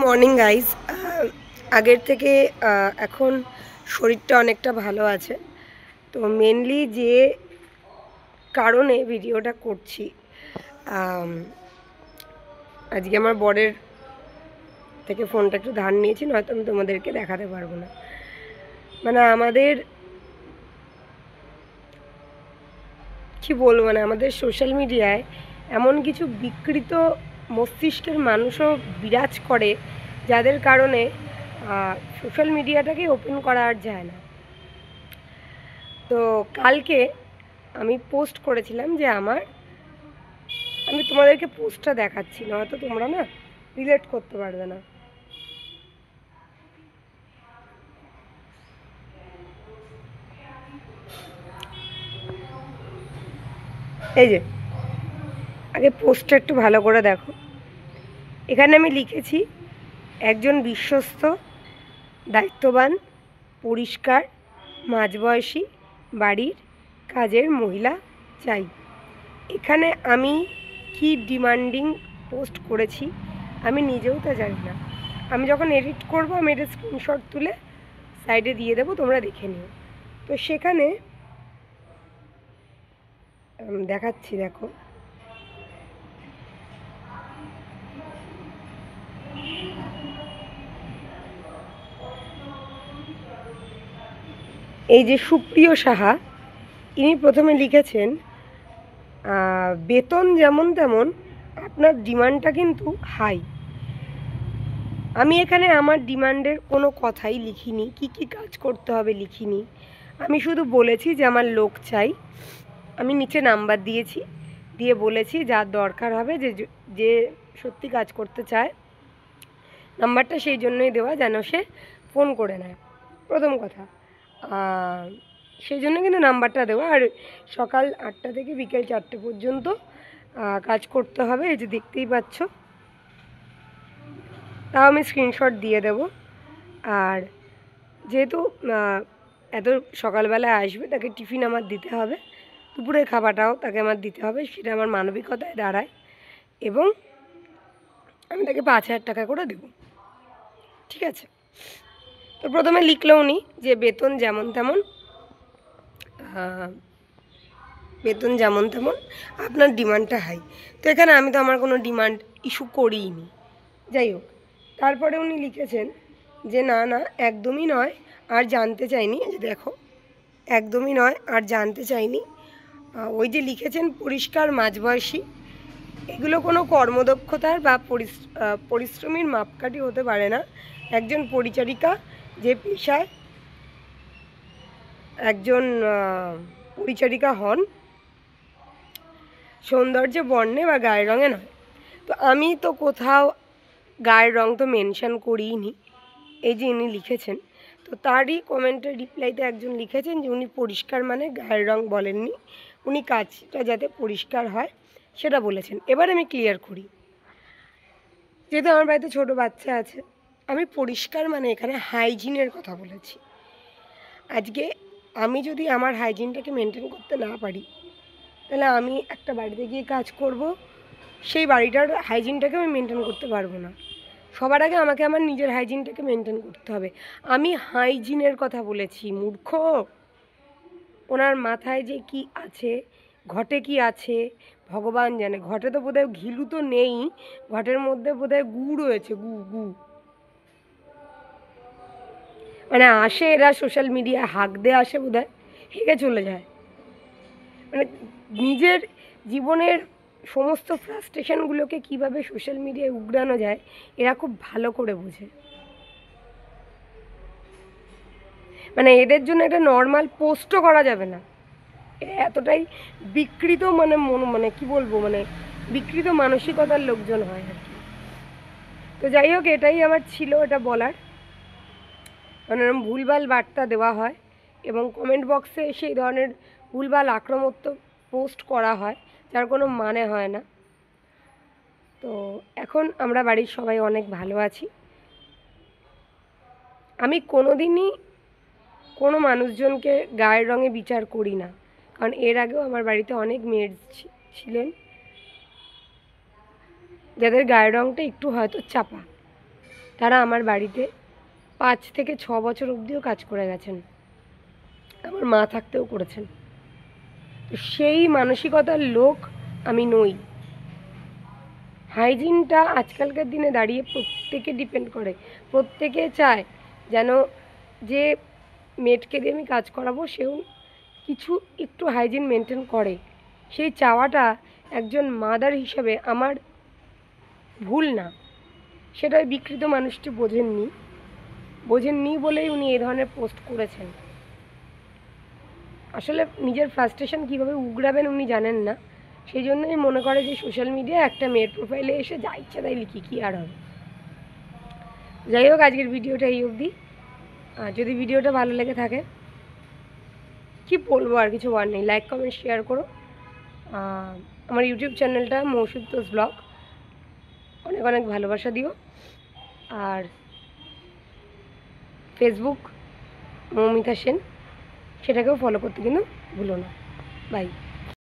Morning guys. আগের থেকে এখন শরীরটা অনেকটা ভালো আছে। তো মেনলি যে কারণে ভিডিওটা করছি, আজকে আমার বরের থেকে ফোনটা একটু ধার নিয়েছি, নয়তো আমি তোমাদেরকে দেখাতে পারবো না। মানে আমাদের কি বলবো, মানে আমাদের সোশ্যাল মিডিয়ায় এমন কিছু বিকৃত মস্তিষ্কের মানুষও বিরাজ করে, যাদের কারণে সোশ্যাল মিডিয়াটাকে ওপেন করা আর যায় না। তো কালকে আমি পোস্ট করেছিলাম যে আমি তোমাদেরকে পোস্টটা দেখাচ্ছি, নয়তো তোমরা না রিলেট করতে পারবে না। এই যে আগে পোস্টটা একটু ভালো করে দেখো। এখানে আমি লিখেছি, একজন বিশ্বস্ত, দায়িত্ববান, পরিষ্কার, মাঝবয়সী, বাড়ির কাজের মহিলা চাই। এখানে আমি কি ডিমান্ডিং পোস্ট করেছি আমি নিজেও তা জানি না। আমি যখন এডিট করব আমি এটা স্ক্রিনশট তুলে সাইডে দিয়ে দেবো, তোমরা দেখে নিও। তো সেখানে দেখাচ্ছি, দেখো। এই যে সুপ্রিয় সাহা, ইনি প্রথমে লিখেছেন, বেতন যেমন তেমন, আপনার ডিমান্ডটা কিন্তু হাই। আমি এখানে আমার ডিমান্ডের কোনো কথাই লিখিনি, কি কি কাজ করতে হবে লিখিনি। আমি শুধু বলেছি যে আমার লোক চাই। আমি নিচে নাম্বার দিয়েছি, দিয়ে বলেছি যার দরকার হবে, যে সত্যি কাজ করতে চায়, নাম্বারটা সেই জন্যই দেওয়া যেন সে ফোন করে নেয়, প্রথম কথা। সেই জন্য কিন্তু নাম্বারটা দেওয়া। আর সকাল 8টা থেকে বিকেল 4টে পর্যন্ত কাজ করতে হবে, এই যে দেখতেই পাচ্ছ। তাও আমি স্ক্রিনশট দিয়ে দেব। আর যেহেতু এত সকালবেলায় আসবে, তাকে টিফিন আমার দিতে হবে, দুপুরের খাবারটাও তাকে আমার দিতে হবে, সেটা আমার মানবিকতায় দাঁড়ায়। এবং আমি তাকে 5,000 টাকা করে দেব, ঠিক আছে? তো প্রথমে লিখলো উনি যে বেতন যেমন তেমন, বেতন যেমন তেমন, আপনার ডিমান্ডটা হাই। তো এখানে আমি তো আমার কোনো ডিমান্ড ইস্যু করিনি। যাই হোক, তারপরে উনি লিখেছেন যে না না, একদমই নয়, আর জানতে চাইনি। যে দেখো, একদমই নয়, আর জানতে চাইনি। ওই যে লিখেছেন পরিষ্কার, মাঝবয়সী, এগুলো কোনো কর্মদক্ষতার বা পরিশ্রমীর মাপকাঠি হতে পারে না। একজন পরিচারিকা যে পেশায় একজন পরিচারিকা হন, সৌন্দর্যে, বর্ণে বা গায়ের রঙে নয়। তো আমি তো কোথাও গায়ের রং তো মেনশন করিনি। এই যে ইনি লিখেছেন, তো তারই কমেন্টের রিপ্লাইতে একজন লিখেছেন যে উনি পরিষ্কার মানে গায়ের রং বলেননি, উনি কাজটা যাতে পরিষ্কার হয় সেটা বলেছেন। এবার আমি ক্লিয়ার করি, যেহেতু আমার বাড়িতে ছোটো বাচ্চা আছে, আমি পরিষ্কার মানে এখানে হাইজিনের কথা বলেছি। আজকে আমি যদি আমার হাইজিনটাকে মেনটেন করতে না পারি, তাহলে আমি একটা বাড়িতে গিয়ে কাজ করব, সেই বাড়িটার হাইজিনটাকে আমি মেনটেন করতে পারবো না। সবার আগে আমাকে আমার নিজের হাইজিনটাকে মেনটেন করতে হবে। আমি হাইজিনের কথা বলেছি, মূর্খ। ওনার মাথায় যে কি আছে, ঘটে কি আছে ভগবান জানে। ঘটে তো বোধহয় ঘিলু তো নেই, ঘটের মধ্যে বোধহয় গু রয়েছে, গু গু। মানে আসে এরা সোশ্যাল মিডিয়ায় হাঁক দিয়ে আসে, বোধহয় হেঁকে চলে যায়। মানে নিজের জীবনের সমস্ত ফ্রাস্ট্রেশনগুলোকে কীভাবে সোশ্যাল মিডিয়ায় উগড়ানো যায় এরা খুব ভালো করে বোঝে। মানে এদের জন্য একটা নর্মাল পোস্টও করা যাবে না, এরা এতটাই বিকৃত, মানে কি বলবো, মানে বিকৃত মানসিকতার লোকজন হয় আর কি। তো যাই হোক, এটাই আমার ছিল এটা বলার। মানে ভুলভাল বার্তা দেওয়া হয় এবং কমেন্ট বক্সে সেই ধরনের ভুলভাল আক্রমণাত্মক পোস্ট করা হয়, যার কোনো মানে হয় না। তো এখন আমরা বাড়ির সবাই অনেক ভালো আছি। আমি কোনো দিনই কোনো মানুষজনকে গায়ের রঙে বিচার করি না, কারণ এর আগেও আমার বাড়িতে অনেক মেয়ের ছিলেন যাদের গায়ের রঙটা একটু হয়তো চাপা। তারা আমার বাড়িতে 5 থেকে 6 বছর অবধিও কাজ করে গেছেন, আমার মা থাকতেও করেছেন। তো সেই মানসিকতার লোক আমি নই। হাইজিনটা আজকালকার দিনে দাঁড়িয়ে প্রত্যেকে ডিপেন্ড করে, প্রত্যেকে চায় যেন যে মেডকে দিয়ে আমি কাজ করাবো সেও কিছু একটু হাইজিন মেনটেন করে। সেই চাওয়াটা একজন মাদার হিসেবে আমার ভুল না, সেটা ওই বিকৃত মানুষটি বোঝেননি বলেই উনি এই ধরনের পোস্ট করেছেন। আসলে নিজের ফ্রাস্ট্রেশন কীভাবে উগড়াবেন উনি জানেন না, সেই জন্যই মনে করে যে সোশ্যাল মিডিয়ায় একটা মেয়ের প্রোফাইলে এসে যা ইচ্ছা তাই লিখি, কী আর হবে। যাই হোক, আজকের ভিডিওটা এই অবধি। আর যদি ভিডিওটা ভালো লেগে থাকে, কি বলবো আর কিছু বলার নেই, লাইক কমেন্ট শেয়ার করো। আমার ইউটিউব চ্যানেলটা মৌসুদ তোষ ব্লগ, অনেক অনেক ভালোবাসা দিও। আর ফেসবুক মৌমিতা সেন, সেটাকেও ফলো করতে কিন্তু ভুলো না। বাই।